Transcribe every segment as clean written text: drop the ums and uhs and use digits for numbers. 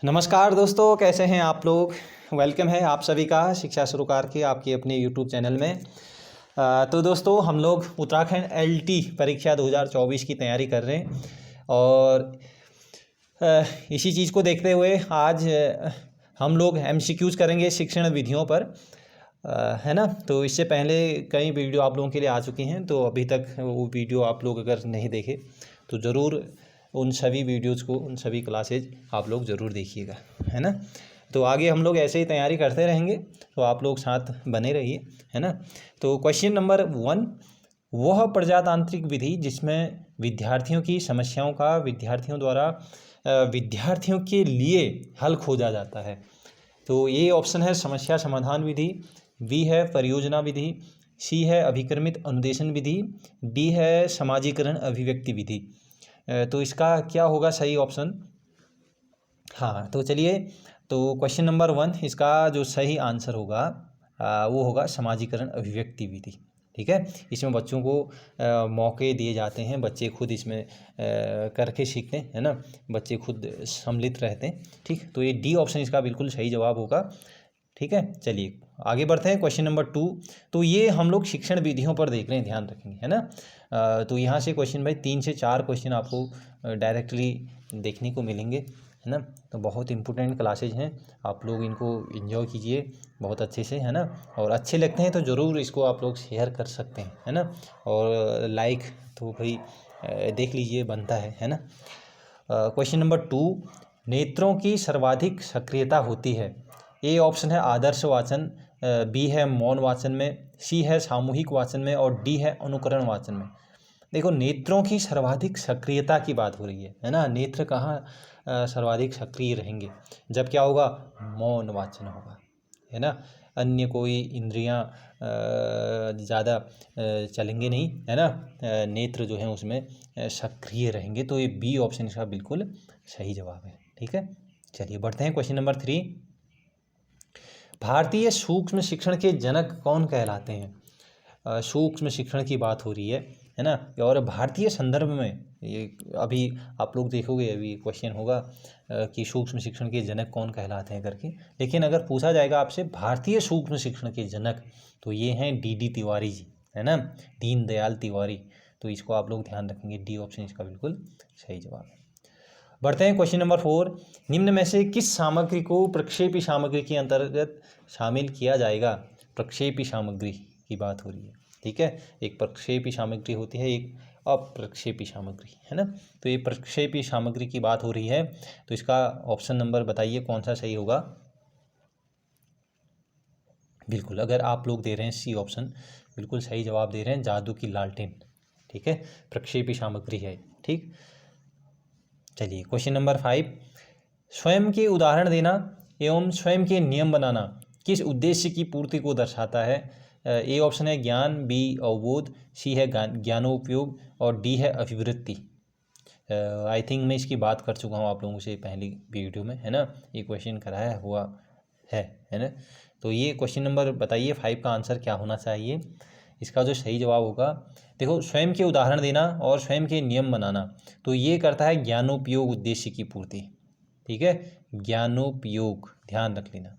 नमस्कार दोस्तों, कैसे हैं आप लोग। वेलकम है आप सभी का शिक्षा सरोकार के आपके अपने यूट्यूब चैनल में। तो दोस्तों, हम लोग उत्तराखंड एलटी परीक्षा 2024 की तैयारी कर रहे हैं और इसी चीज़ को देखते हुए आज हम लोग एमसीक्यूज़ करेंगे शिक्षण विधियों पर, है ना। तो इससे पहले कई वीडियो आप लोगों के लिए आ चुकी हैं, तो अभी तक वो वीडियो आप लोग अगर नहीं देखे तो ज़रूर उन सभी वीडियोज़ को, उन सभी क्लासेज आप लोग ज़रूर देखिएगा, है ना। तो आगे हम लोग ऐसे ही तैयारी करते रहेंगे, तो आप लोग साथ बने रहिए, है ना। तो क्वेश्चन नंबर 1, वह प्रजातांत्रिक विधि जिसमें विद्यार्थियों की समस्याओं का विद्यार्थियों द्वारा विद्यार्थियों के लिए हल खोजा जाता है। तो ये ऑप्शन है समस्या समाधान विधि, बी है परियोजना विधि, सी है अभिक्रमित अनुदेशन विधि, डी है समाजीकरण अभिव्यक्ति विधि। तो इसका क्या होगा सही ऑप्शन। हाँ, तो चलिए, तो क्वेश्चन नंबर 1 इसका जो सही आंसर होगा वो होगा समाजीकरण अभिव्यक्ति विधि। ठीक है, इसमें बच्चों को मौके दिए जाते हैं, बच्चे खुद इसमें करके सीखते हैं, है ना। बच्चे खुद सम्मिलित रहते हैं। ठीक, तो ये डी ऑप्शन इसका बिल्कुल सही जवाब होगा। ठीक है, चलिए आगे बढ़ते हैं। क्वेश्चन नंबर 2, तो ये हम लोग शिक्षण विधियों पर देख रहे हैं, ध्यान रखेंगे, है ना। तो यहाँ से क्वेश्चन भाई 3 से 4 क्वेश्चन आपको डायरेक्टली देखने को मिलेंगे, है ना। तो बहुत इंपॉर्टेंट क्लासेज हैं, आप लोग इनको एंजॉय कीजिए बहुत अच्छे से, है ना। और अच्छे लगते हैं तो ज़रूर इसको आप लोग शेयर कर सकते हैं, है ना। और लाइक तो भाई देख लीजिए, बनता है ना। क्वेश्चन नंबर 2, नेत्रों की सर्वाधिक सक्रियता होती है। ए ऑप्शन है आदर्श वाचन, बी है मौन वाचन में, सी है सामूहिक वाचन में और डी है अनुकरण वाचन में। देखो, नेत्रों की सर्वाधिक सक्रियता की बात हो रही है ना। नेत्र कहाँ सर्वाधिक सक्रिय रहेंगे, जब क्या होगा, मौन वाचन होगा, है ना। अन्य कोई इंद्रियां ज़्यादा चलेंगे नहीं, है ना। नेत्र जो हैं उसमें सक्रिय रहेंगे। तो ये बी ऑप्शन इसका बिल्कुल सही जवाब है। ठीक है, चलिए बढ़ते हैं। क्वेश्चन नंबर 3, भारतीय सूक्ष्म शिक्षण के जनक कौन कहलाते हैं। सूक्ष्म शिक्षण की बात हो रही है ना। और भारतीय संदर्भ में ये अभी आप लोग देखोगे, अभी क्वेश्चन होगा कि सूक्ष्म शिक्षण के जनक कौन कहलाते हैं करके। लेकिन अगर पूछा जाएगा आपसे भारतीय सूक्ष्म शिक्षण के जनक, तो ये हैं डी तिवारी जी, है ना, दीनदयाल तिवारी। तो इसको आप लोग ध्यान रखेंगे, डी ऑप्शन इसका बिल्कुल सही जवाब है। बढ़ते हैं क्वेश्चन नंबर 4, निम्न में से किस सामग्री को प्रक्षेपी सामग्री के अंतर्गत शामिल किया जाएगा। प्रक्षेपी सामग्री की बात हो रही है। ठीक है, एक प्रक्षेपी सामग्री होती है, एक अप्रक्षेपी सामग्री, है ना। तो ये प्रक्षेपी सामग्री की बात हो रही है, तो इसका ऑप्शन नंबर बताइए कौन सा सही होगा। बिल्कुल, अगर आप लोग दे रहे हैं सी ऑप्शन, बिल्कुल सही जवाब दे रहे हैं, जादू की लालटेन। ठीक है, प्रक्षेपी सामग्री है। ठीक, चलिए क्वेश्चन नंबर 5, स्वयं के उदाहरण देना एवं स्वयं के नियम बनाना किस उद्देश्य की पूर्ति को दर्शाता है। ए ऑप्शन है ज्ञान, बी अवबोध, सी है ज्ञानोपयोग और डी है अभिवृत्ति। आई थिंक मैं इसकी बात कर चुका हूँ आप लोगों से पहली वीडियो में, है ना। ये क्वेश्चन कराया हुआ है ना। तो ये क्वेश्चन नंबर बताइए 5 का आंसर क्या होना चाहिए। इसका जो सही जवाब होगा, देखो, स्वयं के उदाहरण देना और स्वयं के नियम बनाना, तो ये करता है ज्ञानोपयोग उद्देश्य की पूर्ति। ठीक है, ज्ञानोपयोग, ध्यान रख लेना।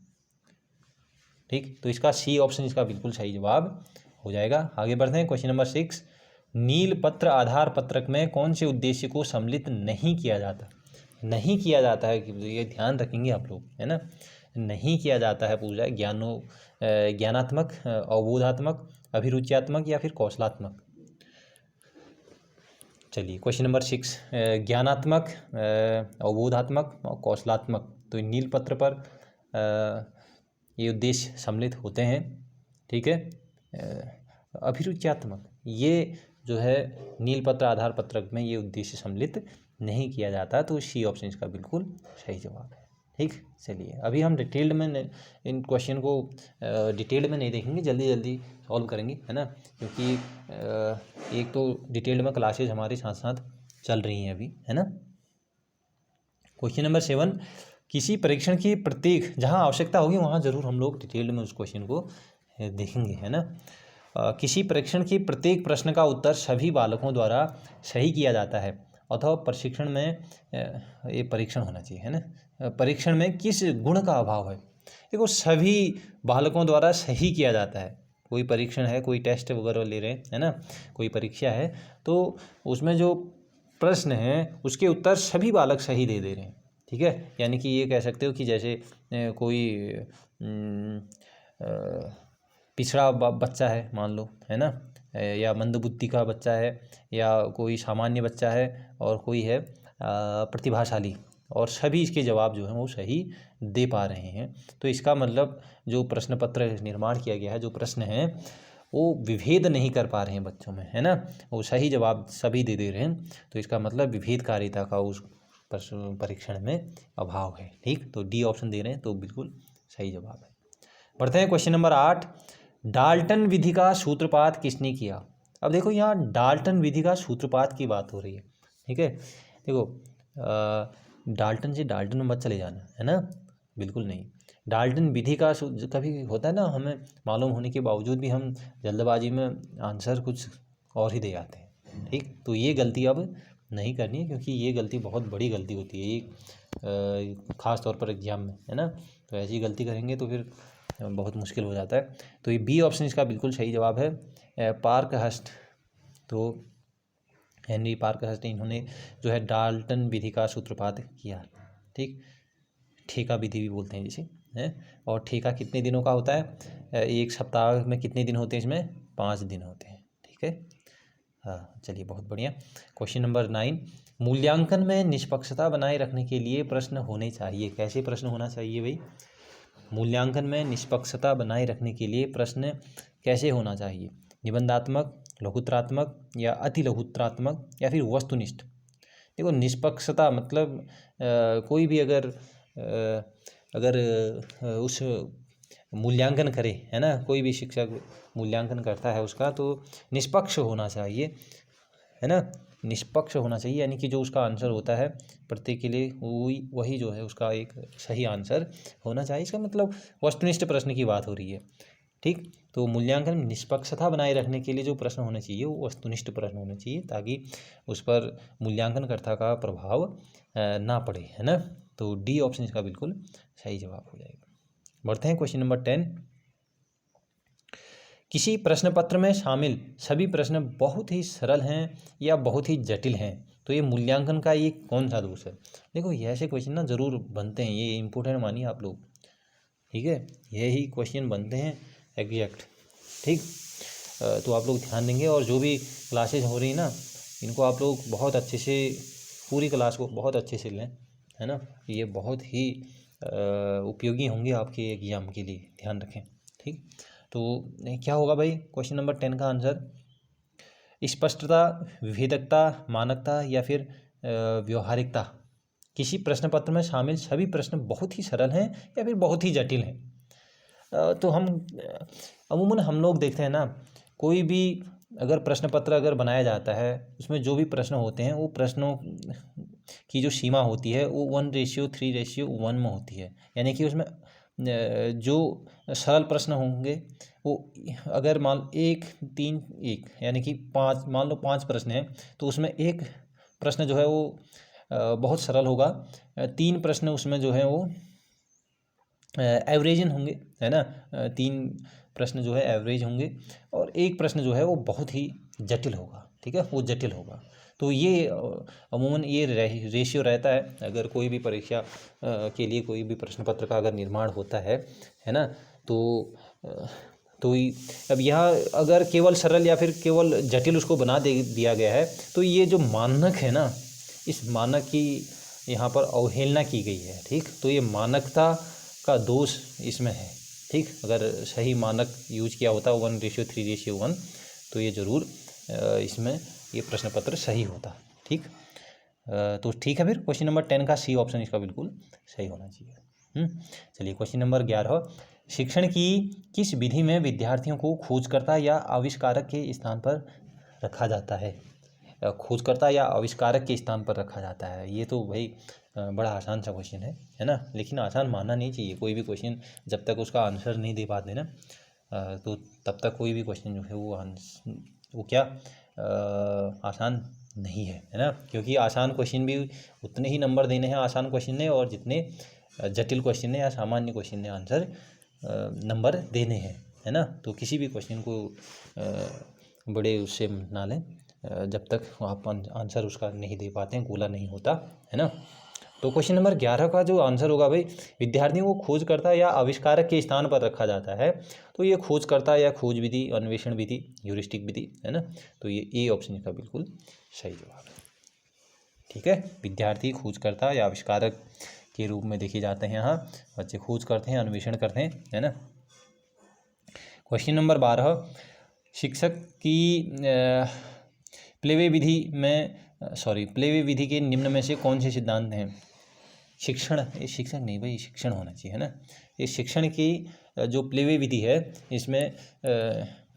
ठीक, तो इसका सी ऑप्शन इसका बिल्कुल सही जवाब हो जाएगा। आगे बढ़ते हैं। क्वेश्चन नंबर 6, नील पत्र आधार पत्रक में कौन से उद्देश्य को सम्मिलित नहीं किया जाता। नहीं किया जाता है कि ये ध्यान रखेंगे आप लोग, है ना। नहीं किया जाता है, पूछा है ज्ञानात्मक, अवबोधात्मक, अभिरुचियात्मक या फिर कौशलात्मक। चलिए क्वेश्चन नंबर 6, ज्ञानात्मक, अवबोधात्मक और कौशलात्मक, तो नील पत्र पर ये उद्देश्य सम्मिलित होते हैं। ठीक है, अभिरुचियात्मक, ये जो है नील पत्र आधार पत्रक में ये उद्देश्य सम्मिलित नहीं किया जाता, तो सी ऑप्शन इसका बिल्कुल सही जवाब है। ठीक, चलिए अभी हम डिटेल्ड में इन क्वेश्चन को डिटेल्ड में नहीं देखेंगे, जल्दी जल्दी सॉल्व करेंगे, है ना। क्योंकि एक तो डिटेल्ड में क्लासेज हमारे साथ साथ चल रही हैं अभी, है ना। क्वेश्चन नंबर 7, किसी परीक्षण की प्रत्येक, जहाँ आवश्यकता होगी वहाँ ज़रूर हम लोग डिटेल्ड में उस क्वेश्चन को देखेंगे, है ना। किसी परीक्षण की प्रत्येक प्रश्न का उत्तर सभी बालकों द्वारा सही किया जाता है अथवा प्रशिक्षण में ये परीक्षण होना चाहिए, है ना। परीक्षण में किस गुण का अभाव है। देखो सभी बालकों द्वारा सही किया जाता है। कोई परीक्षण है, कोई टेस्ट वगैरह ले रहे हैं, है ना, कोई परीक्षा है, तो उसमें जो प्रश्न हैं उसके उत्तर सभी बालक सही दे रहे हैं, ठीक है। यानी कि ये कह सकते हो कि जैसे कोई पिछड़ा बच्चा है मान लो, है ना, या मंदबुद्धि का बच्चा है, या कोई सामान्य बच्चा है, और कोई है प्रतिभाशाली, और सभी इसके जवाब जो हैं वो सही दे पा रहे हैं। तो इसका मतलब जो प्रश्न पत्र निर्माण किया गया है, जो प्रश्न हैं वो विभेद नहीं कर पा रहे हैं बच्चों में, है ना, वो सही जवाब सभी दे रहे हैं। तो इसका मतलब विभेदकारिता का उस परीक्षण में अभाव है, ठीक। तो डी ऑप्शन दे रहे हैं, तो बिल्कुल सही जवाब है। बढ़ते हैं क्वेश्चन नंबर 8। डाल्टन विधि का सूत्रपात किसने किया। अब देखो यहाँ डाल्टन विधि का सूत्रपात की बात हो रही है, ठीक है। देखो डाल्टन से डाल्टन में मत चले जाना, है ना, बिल्कुल नहीं। डाल्टन विधि का कभी होता है ना, हमें मालूम होने के बावजूद भी हम जल्दबाजी में आंसर कुछ और ही दे आते हैं, ठीक। तो ये गलती अब नहीं करनी है, क्योंकि ये गलती बहुत बड़ी गलती होती है, ये ख़ास तौर पर एग्जाम में, है ना। तो ऐसी गलती करेंगे तो फिर बहुत मुश्किल हो जाता है। तो ये बी ऑप्शन इसका बिल्कुल सही जवाब है। पार्कहर्स्ट, तो हेनरी पार्कहर्स्ट, इन्होंने जो है डाल्टन विधि का सूत्रपात किया, ठीक। ठेका विधि भी बोलते हैं जिसे, है। और ठेका कितने दिनों का होता है, एक सप्ताह में कितने दिन होते हैं इसमें, 5 दिन होते हैं, ठीक है। हाँ चलिए, बहुत बढ़िया। Question number 9। मूल्यांकन में निष्पक्षता बनाए रखने के लिए प्रश्न होने चाहिए। कैसे प्रश्न होना चाहिए भाई। मूल्यांकन में निष्पक्षता बनाए रखने के लिए प्रश्न कैसे होना चाहिए। निबंधात्मक, लघुत्रात्मक, या अति लघुत्रात्मक, या फिर वस्तुनिष्ठ। देखो निष्पक्षता मतलब कोई भी अगर उस मूल्यांकन करे, है ना, कोई भी शिक्षक मूल्यांकन करता है उसका, तो निष्पक्ष होना चाहिए, है ना, निष्पक्ष होना चाहिए। यानी कि जो उसका आंसर होता है प्रत्येक के लिए वही जो है उसका एक सही आंसर होना चाहिए। इसका मतलब वस्तुनिष्ठ प्रश्न की बात हो रही है, ठीक। तो मूल्यांकन में निष्पक्षता बनाए रखने के लिए जो प्रश्न होने चाहिए वो वस्तुनिष्ठ प्रश्न होने चाहिए, ताकि उस पर मूल्यांकनकर्ता का प्रभाव ना पड़े, है ना। तो डी ऑप्शन इसका बिल्कुल सही जवाब हो जाएगा। बढ़ते हैं क्वेश्चन नंबर 10। किसी प्रश्न पत्र में शामिल सभी प्रश्न बहुत ही सरल हैं या बहुत ही जटिल हैं, तो ये मूल्यांकन का ये कौन सा दोष है। देखो ये ऐसे क्वेश्चन ना ज़रूर बनते हैं, ये इम्पोर्टेंट मानिए आप लोग, ठीक है। यही क्वेश्चन बनते हैं एग्जैक्ट, ठीक। तो आप लोग ध्यान देंगे, और जो भी क्लासेज हो रही ना, इनको आप लोग बहुत अच्छे से, पूरी क्लास को बहुत अच्छे से लें, है ना। ये बहुत ही उपयोगी होंगे आपके एग्ज़ाम के लिए, ध्यान रखें, ठीक। तो क्या होगा भाई क्वेश्चन नंबर 10 का आंसर। स्पष्टता, विभेदकता, मानकता, या फिर व्यवहारिकता। किसी प्रश्न पत्र में शामिल सभी प्रश्न बहुत ही सरल हैं या फिर बहुत ही जटिल हैं। तो हम अमूमन हम लोग देखते हैं ना, कोई भी अगर प्रश्न पत्र अगर बनाया जाता है, उसमें जो भी प्रश्न होते हैं वो प्रश्नों की जो सीमा होती है वो 1:3:1 में होती है। यानी कि उसमें जो सरल प्रश्न होंगे वो अगर मान 1, 3, 1 यानी कि 5, मान लो 5 प्रश्न हैं, तो उसमें एक प्रश्न जो है वो बहुत सरल होगा, 3 प्रश्न उसमें जो है वो एवरेजन होंगे, है ना, 3 प्रश्न जो है एवरेज होंगे, और एक प्रश्न जो है वो बहुत ही जटिल होगा, ठीक है, वो जटिल होगा। तो ये अमूमन ये रेशियो रहता है, अगर कोई भी परीक्षा के लिए कोई भी प्रश्न पत्र का अगर निर्माण होता है ना, तो अब यहाँ अगर केवल सरल या फिर केवल जटिल उसको बना दिया गया है, तो ये जो मानक है ना, इस मानक की यहाँ पर अवहेलना की गई है, ठीक। तो ये मानकता का दोष इसमें है, ठीक। अगर सही मानक यूज किया होता 1:3:1, तो ये ज़रूर इसमें ये प्रश्न पत्र सही होता, ठीक। तो ठीक है, फिर क्वेश्चन नंबर 10 का सी ऑप्शन इसका बिल्कुल सही होना चाहिए। चलिए क्वेश्चन नंबर 11। शिक्षण की किस विधि में विद्यार्थियों को खोजकर्ता या आविष्कारक के स्थान पर रखा जाता है। खोजकर्ता या आविष्कारक के स्थान पर रखा जाता है, ये तो भाई बड़ा आसान सा क्वेश्चन है ना। लेकिन आसान मानना नहीं चाहिए कोई भी क्वेश्चन, जब तक उसका आंसर नहीं दे पाते ना, तो तब तक कोई भी क्वेश्चन जो है वो क्या आसान नहीं है ना, क्योंकि आसान क्वेश्चन भी उतने ही नंबर देने हैं आसान क्वेश्चन ने, और जितने जटिल क्वेश्चन ने या सामान्य क्वेश्चन ने आंसर नंबर देने हैं, है ना। तो किसी भी क्वेश्चन को बड़े उससे ना लें जब तक आप आंसर उसका नहीं दे पाते हैं, गोला नहीं होता, है ना। तो क्वेश्चन नंबर 11 का जो आंसर होगा भाई, विद्यार्थियों को खोजकर्ता या आविष्कारक के स्थान पर रखा जाता है। तो ये खोजकर्ता या खोज विधि, अन्वेषण विधि, ह्यूरिस्टिक विधि, है ना। तो ये ए ऑप्शन का बिल्कुल सही जवाब है। ठीक है, विद्यार्थी खोजकर्ता या आविष्कारक के रूप में देखे जाते हैं। यहाँ बच्चे खोज करते हैं, अन्वेषण करते हैं, है ना। क्वेश्चन नंबर 12, शिक्षक की प्लेवे विधि के निम्न में से कौन से सिद्धांत हैं। शिक्षण, ये शिक्षक नहीं भाई, शिक्षण होना चाहिए, है ना। ये शिक्षण की जो प्लेवे विधि है, इसमें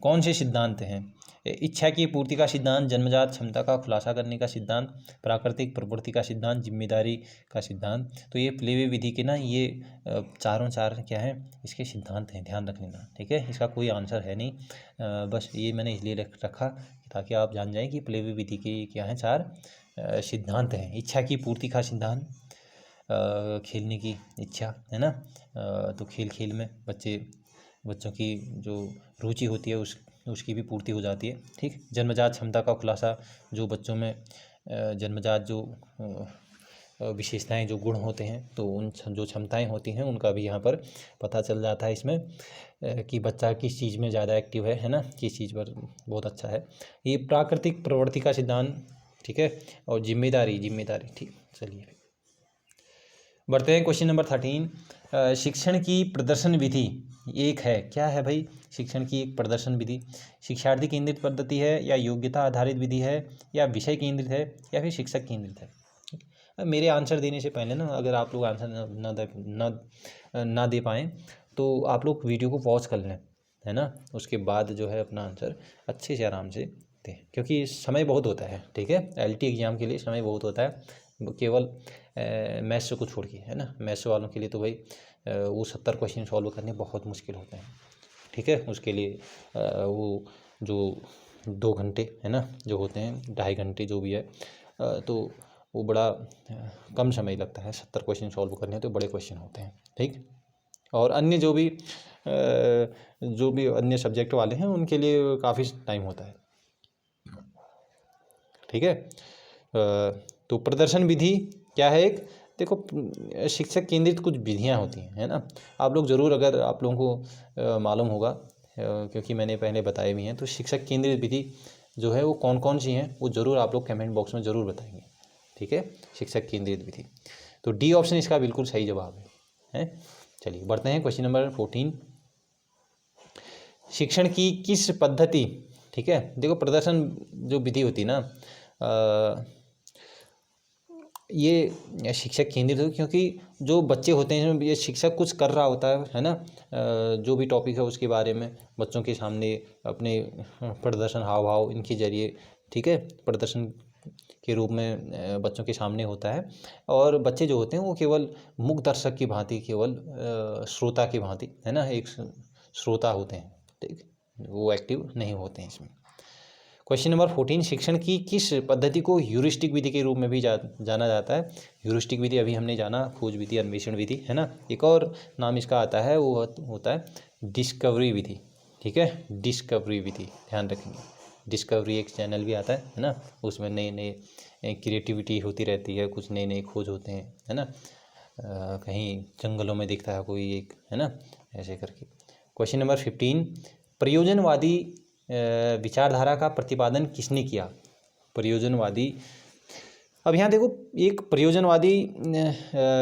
कौन से सिद्धांत हैं। इच्छा की पूर्ति का सिद्धांत, जन्मजात क्षमता का खुलासा करने का सिद्धांत, प्राकृतिक प्रवृत्ति का सिद्धांत, जिम्मेदारी का सिद्धांत। तो ये प्लेवे विधि के ना ये चारों चार क्या है, इसके सिद्धांत हैं, ध्यान रख लेना। ठीक है, इसका कोई आंसर है नहीं, बस ये मैंने इसलिए रखा ताकि आप जान जाएं कि प्लेवे विधि के क्या हैं, चार सिद्धांत हैं। इच्छा की पूर्ति का सिद्धांत, खेलने की इच्छा, है ना। तो खेल में बच्चों की जो रुचि होती है उसकी भी पूर्ति हो जाती है। ठीक, जन्मजात क्षमता का खुलासा, जो बच्चों में जन्मजात जो विशेषताएं, जो गुण होते हैं, तो उन जो क्षमताएं होती हैं उनका भी यहाँ पर पता चल जाता है इसमें, कि बच्चा किस चीज़ में ज़्यादा एक्टिव है ना, किस चीज़ पर बहुत अच्छा है। ये प्राकृतिक प्रवृत्ति का सिद्धांत, ठीक है, और जिम्मेदारी। ठीक, चलिए बढ़ते हैं। क्वेश्चन नंबर 13, शिक्षण की प्रदर्शन विधि एक है, क्या है भाई। शिक्षण की एक प्रदर्शन विधि शिक्षार्थी केंद्रित पद्धति है, या योग्यता आधारित विधि है, या विषय केंद्रित है, या फिर शिक्षक केंद्रित है। मेरे आंसर देने से पहले ना, अगर आप लोग आंसर ना दे पाएँ तो आप लोग वीडियो को पॉज कर लें, है ना। उसके बाद जो है अपना आंसर अच्छे से आराम से दें, क्योंकि समय बहुत होता है। ठीक है, LT एग्ज़ाम के लिए समय बहुत होता है, केवल मैथ्स को छोड़ के, है ना। मैथ्स वालों के लिए तो भाई वो 70 क्वेश्चन सॉल्व करने बहुत मुश्किल होते हैं। ठीक है, उसके लिए वो जो 2 घंटे, है ना, जो होते हैं, 2.5 घंटे जो भी है, तो वो बड़ा कम समय लगता है। 70 क्वेश्चन सॉल्व करने तो बड़े क्वेश्चन होते हैं। ठीक, और अन्य जो भी अन्य सब्जेक्ट वाले हैं उनके लिए काफ़ी टाइम होता है। ठीक है, तो प्रदर्शन विधि क्या है। एक देखो, शिक्षक केंद्रित कुछ विधियां होती हैं, है ना। आप लोग ज़रूर, अगर आप लोगों को मालूम होगा, क्योंकि मैंने पहले बताए भी हैं, तो शिक्षक केंद्रित विधि जो है वो कौन कौन सी हैं, वो ज़रूर आप लोग कमेंट बॉक्स में ज़रूर बताएंगे। ठीक है, शिक्षक केंद्रित विधि, तो डी ऑप्शन इसका बिल्कुल सही जवाब है। चलिए बढ़ते हैं। क्वेश्चन नंबर 14, शिक्षण की किस पद्धति, ठीक है, देखो प्रदर्शन जो विधि होती है ना, ये शिक्षक केंद्रित हो, क्योंकि जो बच्चे होते हैं, ये शिक्षक कुछ कर रहा होता है ना, जो भी टॉपिक है उसके बारे में बच्चों के सामने अपने प्रदर्शन, हाव भाव, इनके जरिए, ठीक है, प्रदर्शन के रूप में बच्चों के सामने होता है। और बच्चे जो होते हैं वो केवल मूक दर्शक की भांति, केवल श्रोता की भांति, है ना, एक श्रोता होते हैं। ठीक, वो एक्टिव नहीं होते हैं इसमें। क्वेश्चन नंबर 14, शिक्षण की किस पद्धति को ह्यूरिस्टिक विधि के रूप में भी जाना जाता है। ध्यूरिस्टिक विधि अभी हमने जाना, खोज विधि, अन्वेषण विधि, है ना। एक और नाम इसका आता है, वो होता है डिस्कवरी विधि। ठीक है, डिस्कवरी विधि, ध्यान रखेंगे। डिस्कवरी एक चैनल भी आता है ना, उसमें नए नए क्रिएटिविटी होती रहती है, कुछ नए नए खोज होते हैं, है ना। कहीं जंगलों में दिखता है कोई एक, है ना, ऐसे करके। क्वेश्चन नंबर 15, प्रयोजनवादी विचारधारा का प्रतिपादन किसने किया। प्रयोजनवादी, अब यहाँ देखो, एक प्रयोजनवादी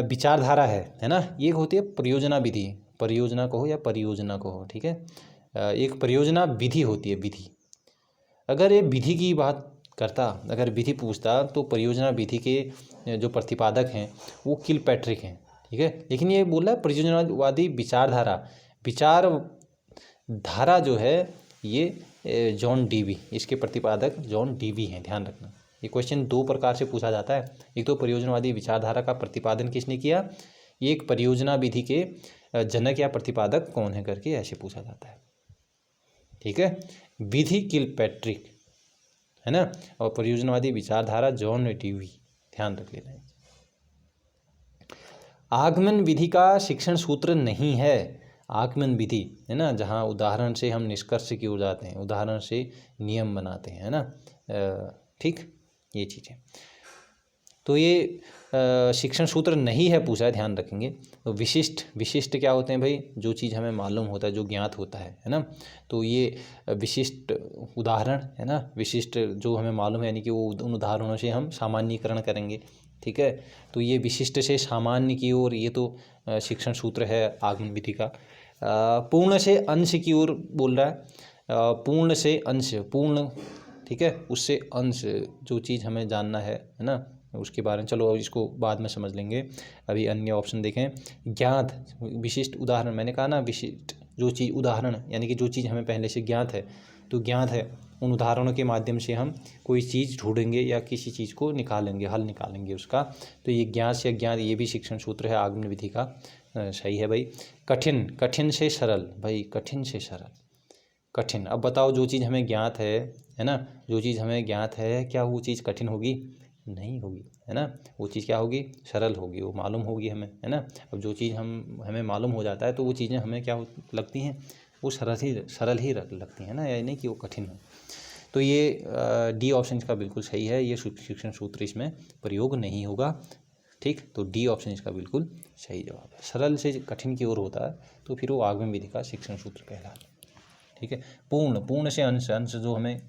विचारधारा है ना, एक होती है परियोजना विधि, परियोजना कहो या परियोजना कहो, ठीक है। एक परियोजना विधि होती है, विधि। अगर ये विधि की बात करता, अगर विधि पूछता, तो परियोजना विधि के जो प्रतिपादक हैं वो किलपैट्रिक हैं, ठीक है। लेकिन ये बोल रहा है परियोजनावादी विचारधारा, विचारधारा जो है ये जॉन डीवी, इसके प्रतिपादक जॉन डीवी हैं, ध्यान रखना। ये क्वेश्चन दो प्रकार से पूछा जाता है, एक तो परियोजनावादी विचारधारा का प्रतिपादन किसने किया, एक परियोजना विधि के जनक या प्रतिपादक कौन है करके ऐसे पूछा जाता है, ठीक है। विधि किलपैट्रिक, है ना। और परियोजनावादी विचारधारा जॉन डेवी, ध्यान रख लेना। आगमन विधि का शिक्षण सूत्र नहीं है। आगमन विधि है ना, जहाँ उदाहरण से हम निष्कर्ष की ओर जाते हैं, उदाहरण से नियम बनाते हैं, है ना। ठीक, ये चीज़ है। तो ये शिक्षण सूत्र नहीं है पूछा है, ध्यान रखेंगे। तो विशिष्ट क्या होते हैं भाई, जो चीज़ हमें मालूम होता है, जो ज्ञात होता है ना। तो ये विशिष्ट उदाहरण है ना, विशिष्ट जो हमें मालूम है, यानी कि वो उन उदाहरणों से हम सामान्यीकरण करेंगे। ठीक है, तो ये विशिष्ट से सामान्य की ओर, ये तो शिक्षण सूत्र है आगमन विधि का। पूर्ण से अंश की ओर बोल रहा है, पूर्ण से अंश, पूर्ण, ठीक है, उससे अंश, जो चीज़ हमें जानना है ना, उसके बारे में। चलो इसको बाद में समझ लेंगे, अभी अन्य ऑप्शन देखें। ज्ञात, विशिष्ट उदाहरण, मैंने कहा ना विशिष्ट जो चीज़, उदाहरण यानी कि जो चीज़ हमें पहले से ज्ञात है, तो ज्ञात है उन उदाहरणों के माध्यम से हम कोई चीज़ ढूंढेंगे या किसी चीज़ को निकालेंगे, हल निकालेंगे उसका। तो ये ज्ञात से अज्ञात, ये भी शिक्षण सूत्र है आगमन विधि का। सही है भाई। कठिन से सरल, भाई कठिन से सरल, कठिन। अब बताओ, जो चीज़ हमें ज्ञात है ना, जो चीज़ हमें ज्ञात है, क्या वो चीज़ कठिन होगी? नहीं होगी, है ना। वो चीज़ क्या होगी? सरल होगी, वो मालूम होगी हमें, है ना। अब जो चीज़ हमें मालूम हो जाता है, तो वो चीज़ें हमें क्या लगती हैं? वो सरल ही लगती हैं ना, या नहीं कि वो कठिन हो। तो ये डी ऑप्शन इसका बिल्कुल सही है, ये शिक्षण सूत्र इसमें प्रयोग नहीं होगा। ठीक, तो डी ऑप्शन इसका बिल्कुल सही जवाब है। सरल से कठिन की ओर होता है, तो फिर वो आगमन विधि का शिक्षण सूत्र कहलाता है। ठीक है, पूर्ण से अंश जो हमें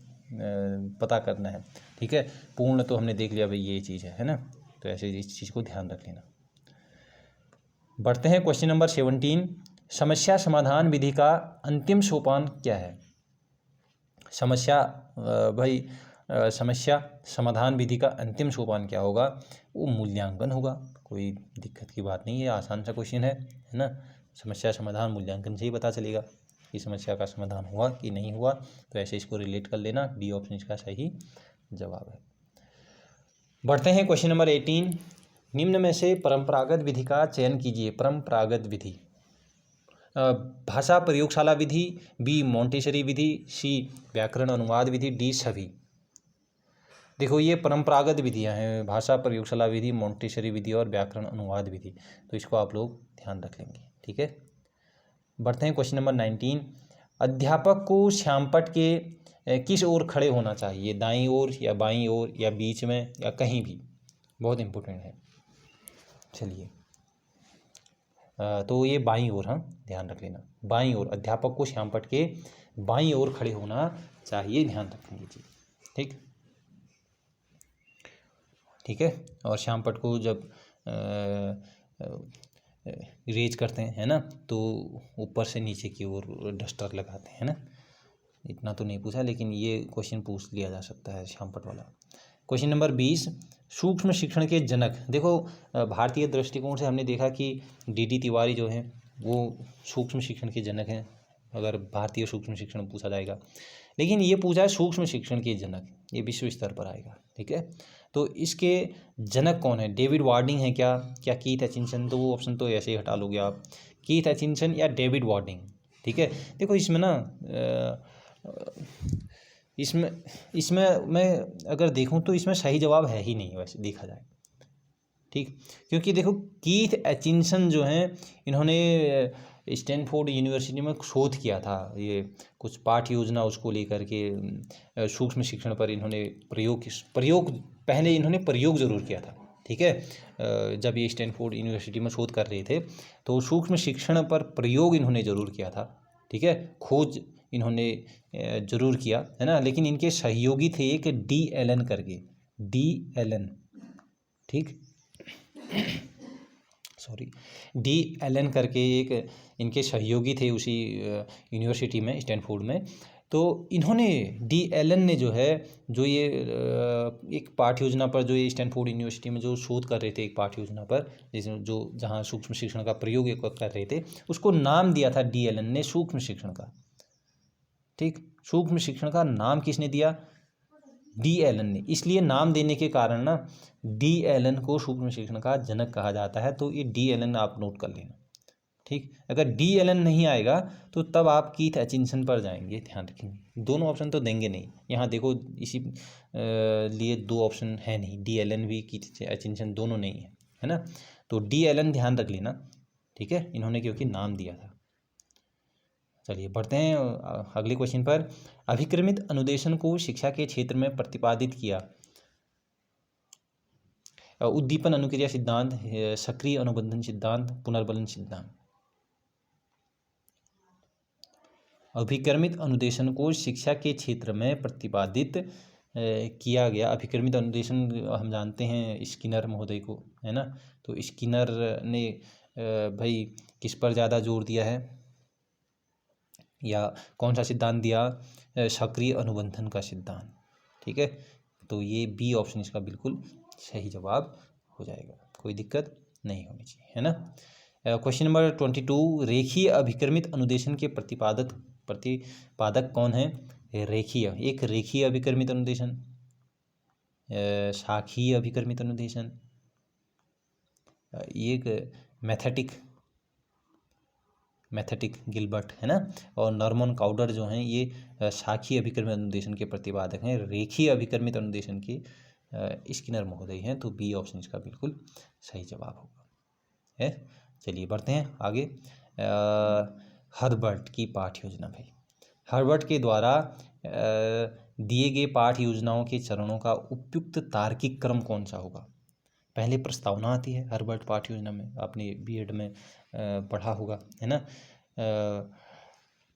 पता करना है। ठीक है, पूर्ण तो हमने देख लिया भाई, ये चीज़ है ना। तो ऐसे इस चीज़ को ध्यान रख लेना। बढ़ते हैं क्वेश्चन नंबर 17। समस्या समाधान विधि का अंतिम सोपान क्या है? समस्या समाधान विधि का अंतिम सोपान क्या होगा? वो मूल्यांकन होगा। कोई दिक्कत की बात नहीं है, आसान सा क्वेश्चन है ना। समस्या समाधान मूल्यांकन से ही पता चलेगा कि समस्या का समाधान हुआ कि नहीं हुआ। तो ऐसे इसको रिलेट कर लेना, डी ऑप्शन इसका सही जवाब है। बढ़ते हैं क्वेश्चन नंबर 18। निम्न में से परंपरागत विधि का चयन कीजिए। परंपरागत विधि, भाषा प्रयोगशाला विधि, बी मोंटेसरी विधि, सी व्याकरण अनुवाद विधि, डी सभी। देखो, ये परंपरागत विधियां हैं, भाषा प्रयोगशाला विधि, मोंटेसरी विधि और व्याकरण अनुवाद विधि। तो इसको आप लोग ध्यान रख लेंगे। ठीक है, बढ़ते हैं क्वेश्चन नंबर 19। अध्यापक को श्यामपट्ट के किस ओर खड़े होना चाहिए? दाईं ओर या बाईं ओर या बीच में या कहीं भी? बहुत इंपॉर्टेंट है। चलिए, तो ये बाईं ओर, हाँ ध्यान रख लेना, बाईं ओर। अध्यापक को श्यामपट्ट के बाईं ओर खड़े होना चाहिए, ध्यान रखेंगे जी। ठीक है, और श्यामपट्ट को जब रेज करते हैं, है ना, तो ऊपर से नीचे की ओर डस्टर लगाते हैं ना। इतना तो नहीं पूछा, लेकिन ये क्वेश्चन पूछ लिया जा सकता है श्यामपट्ट वाला। Question number 20। सूक्ष्म शिक्षण के जनक। देखो, भारतीय दृष्टिकोण से हमने देखा कि डी तिवारी जो हैं वो सूक्ष्म शिक्षण के जनक हैं, अगर भारतीय सूक्ष्म शिक्षण पूछा जाएगा। लेकिन ये पूछा है सूक्ष्म शिक्षण के जनक, ये विश्व स्तर पर आएगा। ठीक है, तो इसके जनक कौन है? डेविड वार्डिंग है क्या कीथ एचिंसन? तो वो ऑप्शन तो ऐसे ही हटा लोगे आप, कीथ एचिंसन या डेविड वार्डिंग। ठीक है, देखो इसमें ना इसमें मैं अगर देखूं तो इसमें सही जवाब है ही नहीं, वैसे देखा जाए। ठीक, क्योंकि देखो कीथ एचिंसन जो हैं, इन्होंने स्टैनफोर्ड यूनिवर्सिटी में शोध किया था, ये कुछ पाठ्य योजना उसको लेकर के सूक्ष्म शिक्षण पर इन्होंने प्रयोग पहले इन्होंने प्रयोग ज़रूर किया था। ठीक है, जब ये स्टैनफोर्ड यूनिवर्सिटी में शोध कर रहे थे, तो सूक्ष्म शिक्षण पर प्रयोग इन्होंने ज़रूर किया था। ठीक है, खोज इन्होंने ज़रूर किया, है ना। लेकिन इनके सहयोगी थे एक डी एलन करके, डी एलन, ठीक सॉरी, डी एलन करके एक इनके सहयोगी थे उसी यूनिवर्सिटी में, स्टैनफोर्ड में। तो इन्होंने, डी एलन ने जो है, जो ये एक पाठ्य योजना पर, जो ये स्टैनफोर्ड यूनिवर्सिटी में जो शोध कर रहे थे एक पाठ्य योजना पर, जो जहाँ सूक्ष्म शिक्षण का प्रयोग कर रहे थे, उसको नाम दिया था डी एलन ने सूक्ष्म शिक्षण का। ठीक, सूक्ष्म शिक्षण का नाम किसने दिया? डी एलन ने। इसलिए नाम देने के कारण ना डी एलन को सूक्ष्म शिक्षण का जनक कहा जाता है। तो ये डी एलन आप नोट कर लेना। ठीक, अगर DLN नहीं आएगा तो तब आप कीथ एचिंसन पर जाएंगे, ध्यान रखेंगे। दोनों ऑप्शन तो देंगे नहीं, यहाँ देखो इसी लिए दो ऑप्शन है नहीं, DLN भी कीथ एचिंसन दोनों नहीं है ना। तो DLN ध्यान रख लेना, ठीक है, इन्होंने क्योंकि नाम दिया था। चलिए बढ़ते हैं अगले क्वेश्चन पर। अभिक्रमित अनुदेशन को शिक्षा के क्षेत्र में प्रतिपादित किया। उद्दीपन अनुक्रिया सिद्धांत, सक्रिय अनुबंधन सिद्धांत, पुनर्बलन सिद्धांत। अभिक्रमित अनुदेशन को शिक्षा के क्षेत्र में प्रतिपादित किया गया। अभिक्रमित अनुदेशन हम जानते हैं स्किनर महोदय को, है ना। तो स्किनर ने भाई किस पर ज़्यादा जोर दिया है, या कौन सा सिद्धांत दिया, सक्रिय अनुबंधन का सिद्धांत, ठीक है। तो ये बी ऑप्शन इसका बिल्कुल सही जवाब हो जाएगा, कोई दिक्कत नहीं होनी चाहिए, है ना। क्वेश्चन नंबर 22, रेखीय अभिक्रमित अनुदेशन के प्रतिपादक कौन है। रेखीय, एक रेखीय अभिक्रमित अनुदेशन, शाखीय अभिक्रमित अनुदेशन, एक मैथेटिक गिलबर्ट, है ना, और नॉर्मन काउडर जो हैं ये शाखीय अभिक्रमित अनुदेशन के प्रतिपादक हैं। रेखीय अभिक्रमित अनुदेशन के स्किनर महोदय हैं। तो बी ऑप्शन इसका बिल्कुल सही जवाब होगा, है। चलिए बढ़ते हैं आगे। हर्बर्ट की पाठ योजना, भाई हर्बर्ट के द्वारा दिए गए पाठ योजनाओं के चरणों का उपयुक्त तार्किक क्रम कौन सा होगा। पहले प्रस्तावना आती है हर्बर्ट पाठ योजना में, आपने B.Ed में पढ़ा होगा, है ना।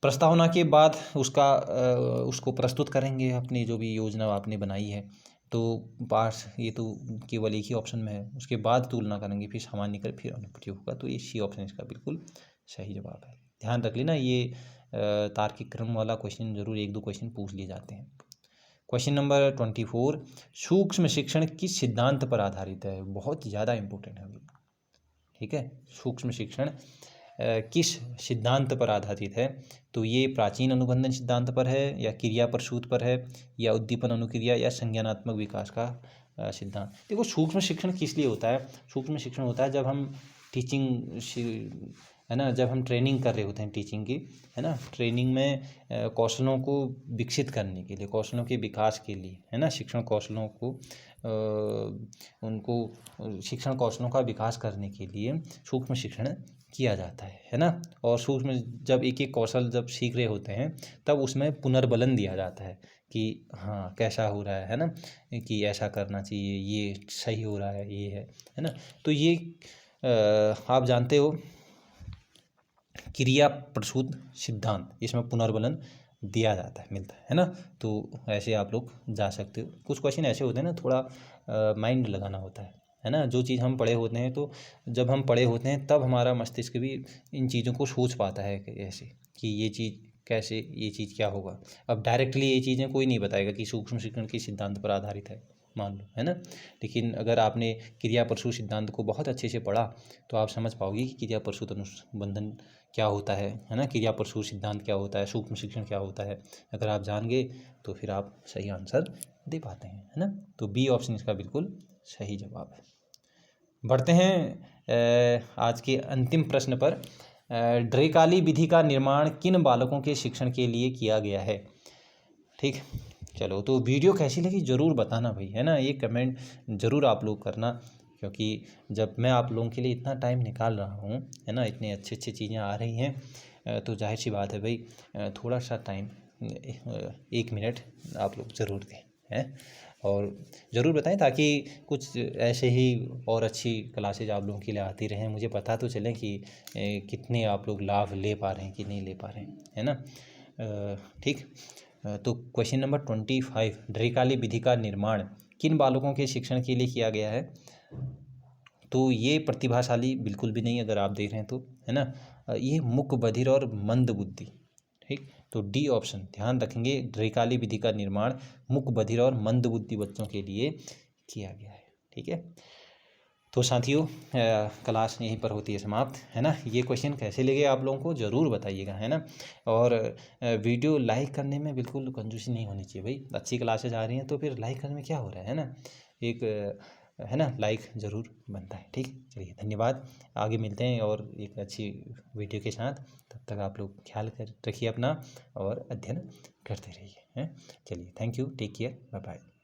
प्रस्तावना के बाद उसको प्रस्तुत करेंगे, अपनी जो भी योजना आपने बनाई है। तो पाठ ये तो केवल एक ही ऑप्शन में है, उसके बाद तुलना करेंगे, फिर सामान्य कर, फिर अनुप्रयोग होगा। तो ये सी ऑप्शन इसका बिल्कुल सही जवाब है। ध्यान रख लेना, ये तार्किक क्रम वाला क्वेश्चन जरूर एक दो क्वेश्चन पूछ लिए जाते हैं। क्वेश्चन नंबर 24, सूक्ष्म शिक्षण किस सिद्धांत पर आधारित है। बहुत ज़्यादा इम्पोर्टेंट है, ठीक है। सूक्ष्म शिक्षण किस सिद्धांत पर आधारित है। तो ये प्राचीन अनुबंधन सिद्धांत पर है, या क्रिया प्रसूत पर है, या उद्दीपन अनुक्रिया, या संज्ञानात्मक विकास का सिद्धांत। देखो सूक्ष्म शिक्षण किस लिए होता है। सूक्ष्म शिक्षण होता है जब हम टीचिंग, है ना, जब हम ट्रेनिंग कर रहे होते हैं टीचिंग की, है ना, ट्रेनिंग में कौशलों को विकसित करने के लिए, कौशलों के विकास के लिए, है ना, शिक्षण कौशलों को उनको शिक्षण कौशलों का विकास करने के लिए सूक्ष्म शिक्षण किया जाता है ना। और सूक्ष्म जब एक एक कौशल जब सीख रहे होते हैं तब उसमें पुनर्बलन दिया जाता है कि हाँ कैसा हो रहा है ना, कि ऐसा करना चाहिए, ये सही हो रहा है, ये है ना। तो ये आप जानते हो क्रिया प्रसूत सिद्धांत, इसमें पुनर्बलन दिया जाता है, मिलता है ना। तो ऐसे आप लोग जा सकते हो। कुछ क्वेश्चन ऐसे होते हैं ना, थोड़ा माइंड लगाना होता है ना। जो चीज़ हम पढ़े होते हैं, तो जब हम पढ़े होते हैं तब हमारा मस्तिष्क भी इन चीज़ों को सोच पाता है ऐसे कि ये चीज़ कैसे, ये चीज़ क्या होगा। अब डायरेक्टली ये चीज़ें कोई नहीं बताएगा कि सूक्ष्म शिक्षण के सिद्धांत पर आधारित है, मान लो, है ना। लेकिन अगर आपने क्रिया प्रसूत सिद्धांत को बहुत अच्छे से पढ़ा तो आप समझ पाओगे कि क्रिया प्रसूत अनुबंधन क्या होता है ना, क्रिया प्रसूत सिद्धांत क्या होता है, सूक्ष्म शिक्षण क्या होता है। अगर आप जान गए तो फिर आप सही आंसर दे पाते हैं, है ना। तो बी ऑप्शन इसका बिल्कुल सही जवाब है। बढ़ते हैं आज के अंतिम प्रश्न पर। ड्रेकाली विधि का निर्माण किन बालकों के शिक्षण के लिए किया गया है। ठीक, चलो तो वीडियो कैसी लगी ज़रूर बताना भाई, है ना। ये कमेंट ज़रूर आप लोग करना, क्योंकि जब मैं आप लोगों के लिए इतना टाइम निकाल रहा हूँ, है ना, इतनी अच्छी अच्छी चीज़ें आ रही हैं, तो जाहिर सी बात है भाई, थोड़ा सा टाइम 1 मिनट आप लोग ज़रूर दें, हैं, और ज़रूर बताएं, ताकि कुछ ऐसे ही और अच्छी क्लासेज आप लोगों के लिए आती रहें। मुझे पता तो चले कि कितने आप लोग लाभ ले पा रहे हैं कि नहीं ले पा रहे हैं, है ना। ठीक, तो क्वेश्चन नंबर 25, ड्रेकाली विधि का निर्माण किन बालकों के शिक्षण के लिए किया गया है। तो ये प्रतिभाशाली बिल्कुल भी नहीं, अगर आप देख रहे हैं तो, है ना। ये मूक बधिर और मंद बुद्धि, ठीक। तो डी ऑप्शन ध्यान रखेंगे, ड्रेकाली विधि का निर्माण मूक बधिर और मंद बुद्धि बच्चों के लिए किया गया है, ठीक है। तो साथियों क्लास यहीं पर होती है समाप्त, है ना। ये क्वेश्चन कैसे लगे आप लोगों को ज़रूर बताइएगा, है ना। और वीडियो लाइक करने में बिल्कुल कंजूसी नहीं होनी चाहिए भाई। अच्छी क्लासेज आ रही हैं तो फिर लाइक करने में क्या हो रहा है ना। एक है ना, लाइक ज़रूर बनता है। ठीक, चलिए धन्यवाद। आगे मिलते हैं और एक अच्छी वीडियो के साथ। तब तक आप लोग ख्याल कर रखिए अपना और अध्ययन करते रहिए हैं। चलिए, thank you, take care, bye bye.